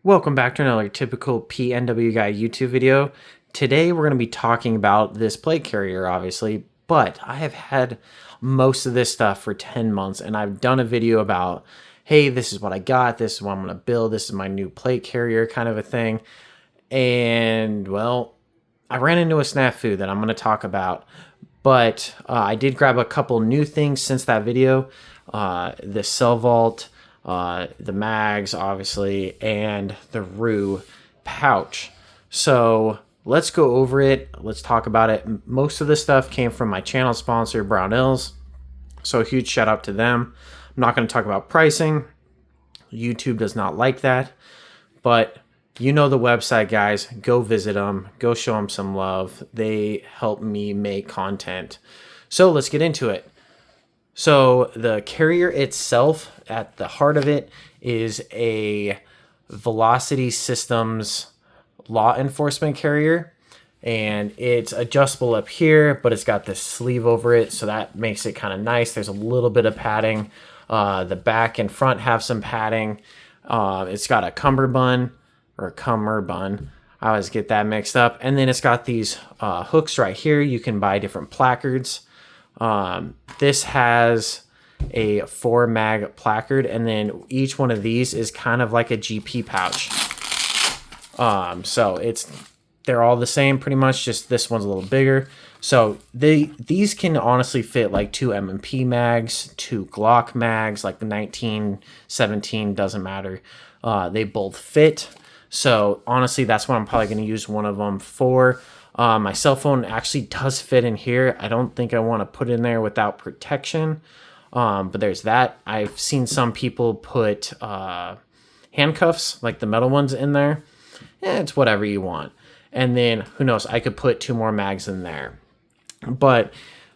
Welcome back to another typical PNW Guy YouTube video. Today we're going to be talking about this plate carrier, obviously, but I have had most of this stuff for 10 months and I've done a video about, hey, this is what I got, this is what I'm going to build, this is my new plate carrier kind of a thing. And, well, I ran into a snafu that I'm going to talk about, but I did grab a couple new things since that video. The cell vault, the mags, obviously, and the RU pouch. So let's go over it. Let's talk about it. Most of this stuff came from my channel sponsor, Brownells. So a huge shout out to them. I'm not going to talk about pricing. YouTube does not like that. But you know the website, guys. Go visit them. Go show them some love. They help me make content. So let's get into it. So the carrier itself, at the heart of it, is a Velocity Systems law enforcement carrier. And it's adjustable up here, but it's got this sleeve over it, so that makes it kind of nice. There's a little bit of padding. The back and front have some padding. It's got a cummerbund, or cummerbund. I always get that mixed up. And then it's got these hooks right here. You can buy different placards. This has a 4 mag placard, and then each one of these is kind of like a GP pouch. So they're all the same pretty much, just this one's a little bigger. So these can honestly fit like 2 M&P mags, 2 Glock mags, like the 19, 17, doesn't matter. They both fit. So honestly, that's what I'm probably going to use one of them for. My cell phone actually does fit in here. I don't think I want to put it in there without protection. But there's that. I've seen some people put handcuffs, like the metal ones, in there. It's whatever you want. And then, who knows, I could put 2 more mags in there. But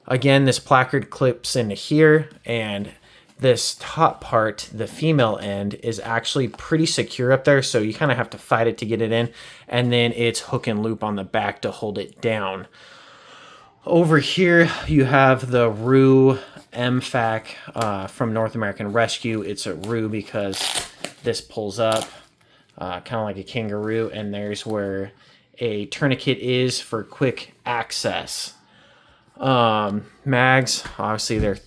again, this placard clips into here, and this top part, the female end, is actually pretty secure up there, so you kind of have to fight it to get it in, and then it's hook and loop on the back to hold it down. Over here, you have the RU MFAC from North American Rescue. It's a RU because this pulls up kind of like a kangaroo, and there's where a tourniquet is for quick access. Mags, obviously they're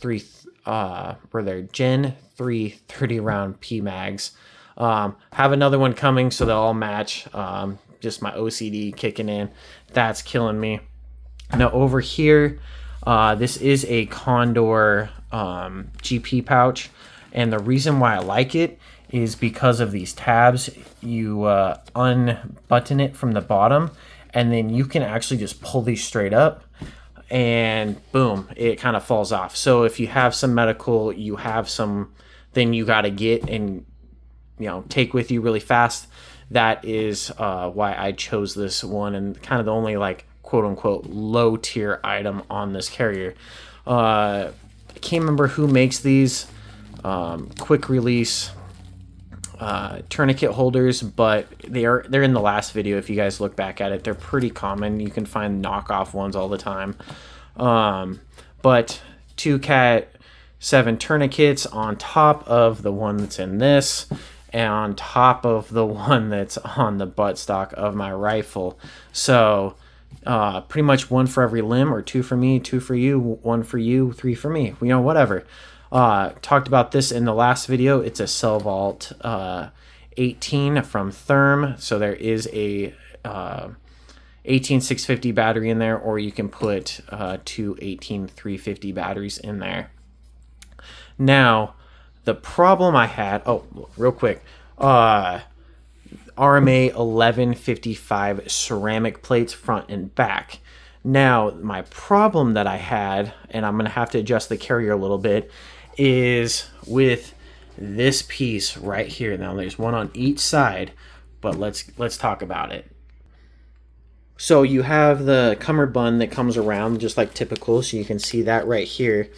they're Gen 3 30 round P mags. Have another one coming, so they'll all match. Just my OCD kicking in. That's killing me. Now over here, this is a Condor GP pouch, and the reason why I like it is because of these tabs. You unbutton it from the bottom, and then you can actually just pull these straight up, and boom, it kind of falls off. So if you have some medical, you have something you got to get and take with you really fast, that is why I chose this one, and kind of the only like quote unquote low tier item on this carrier. I can't remember who makes these quick release tourniquet holders, but they're in the last video. If you guys look back at it, they're pretty common. You can find knockoff ones all the time. But 2 Cat 7 tourniquets on top of the one that's in this, and on top of the one that's on the buttstock of my rifle. So pretty much 1 for every limb, or 2 for me, 2 for you, 1 for you, 3 for me, whatever. Talked about this in the last video. It's a Cell Vault 18 from Therm. So there is a 18650 battery in there, or you can put 2 18350 batteries in there. Now, the problem I had, real quick, RMA 1155 ceramic plates front and back. Now, my problem that I had, and I'm going to have to adjust the carrier a little bit, is with this piece right here. Now, there's one on each side, but let's talk about it. So you have the cummerbund that comes around just like typical, so you can see that right here.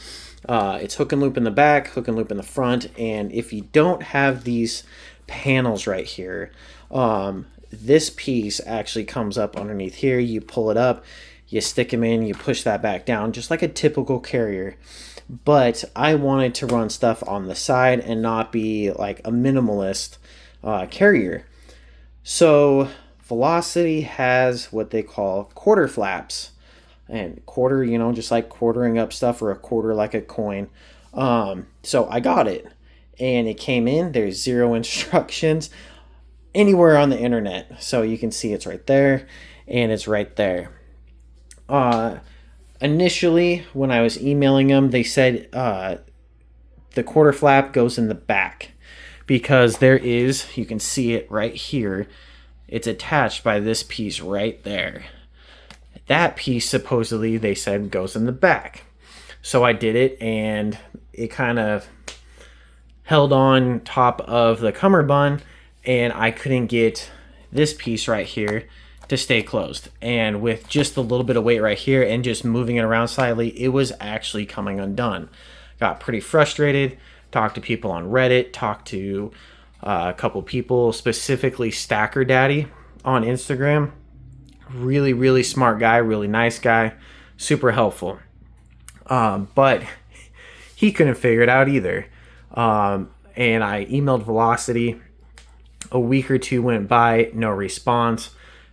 It's hook and loop in the back, hook and loop in the front, and if you don't have these panels right here, this piece actually comes up underneath here. You pull it up, you stick them in, you push that back down, just like a typical carrier. But I wanted to run stuff on the side and not be like a minimalist carrier. So Velocity has what they call quarter flaps, and quarter, just like quartering up stuff, or a quarter like a coin. So I got it, and it came in. There's zero instructions anywhere on the internet, so you can see it's right there, and it's right there. Uh, Initially, when I was emailing them, they said the quarter flap goes in the back because you can see it right here. It's attached by this piece right there. That piece, supposedly, they said goes in the back. So I did it, and it kind of held on top of the cummerbund, and I couldn't get this piece right here to stay closed. And with just a little bit of weight right here and just moving it around slightly, it was actually coming undone. Got pretty frustrated, talked to people on Reddit, talked to a couple people, specifically Stacker Daddy on Instagram. Really, really smart guy, really nice guy, super helpful. But he couldn't figure it out either. And I emailed Velocity. A week or two went by, no response.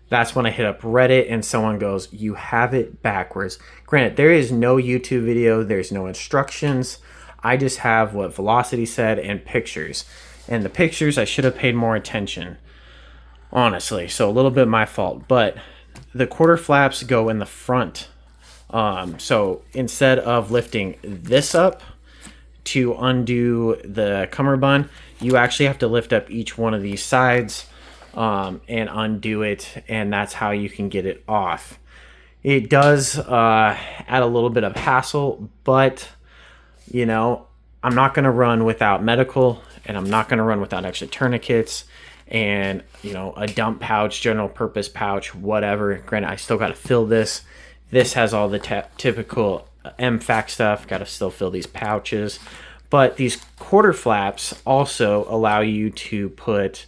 That's when I hit up Reddit, and someone goes, "You have it backwards." Granted, there is no YouTube video, there's no instructions. I just have what Velocity said and pictures. And the pictures, I should have paid more attention, honestly. So a little bit my fault. But the quarter flaps go in the front. So instead of lifting this up to undo the cummerbund, you actually have to lift up each one of these sides and undo it, and that's how you can get it off. It does add a little bit of hassle, but I'm not going to run without medical, and I'm not going to run without extra tourniquets and a dump pouch, general purpose pouch, whatever. Granted, I still got to fill this. This has all the typical MFAC stuff. Got to still fill these pouches. But these quarter flaps also allow you to put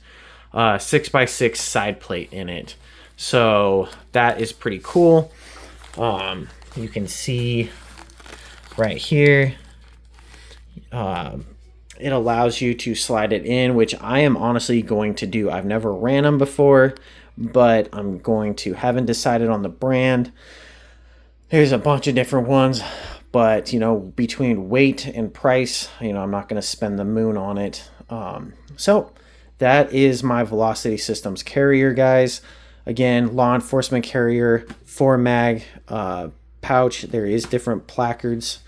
6x6 side plate in it. So that is pretty cool. You can see right here, it allows you to slide it in, which I am honestly going to do. I've never ran them before, but I'm going to. Haven't decided on the brand. There's a bunch of different ones, but between weight and price, I'm not going to spend the moon on it. So that is my Velocity Systems carrier, guys. Again, law enforcement carrier, 4-mag pouch. There is different placards,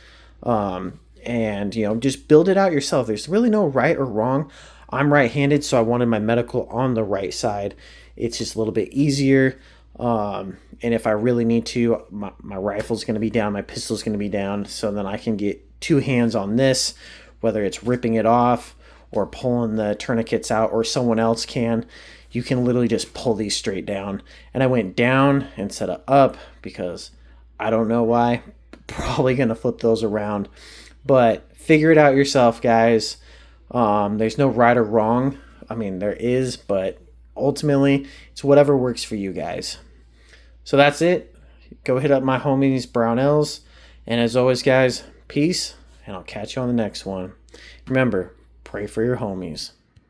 and just build it out yourself. There's really no right or wrong. I'm right-handed, so I wanted my medical on the right side. It's just a little bit easier. And if I really need to, my rifle's going to be down, my pistol's going to be down, so then I can get two hands on this, whether it's ripping it off or pulling the tourniquets out, or someone else can. You can literally just pull these straight down. And I went down instead of up because I don't know why. Probably going to flip those around. But figure it out yourself, guys. There's no right or wrong. I mean, there is, but ultimately, it's whatever works for you guys. So that's it. Go hit up my homies, Brownells. And as always, guys, peace, and I'll catch you on the next one. Remember, pray for your homies.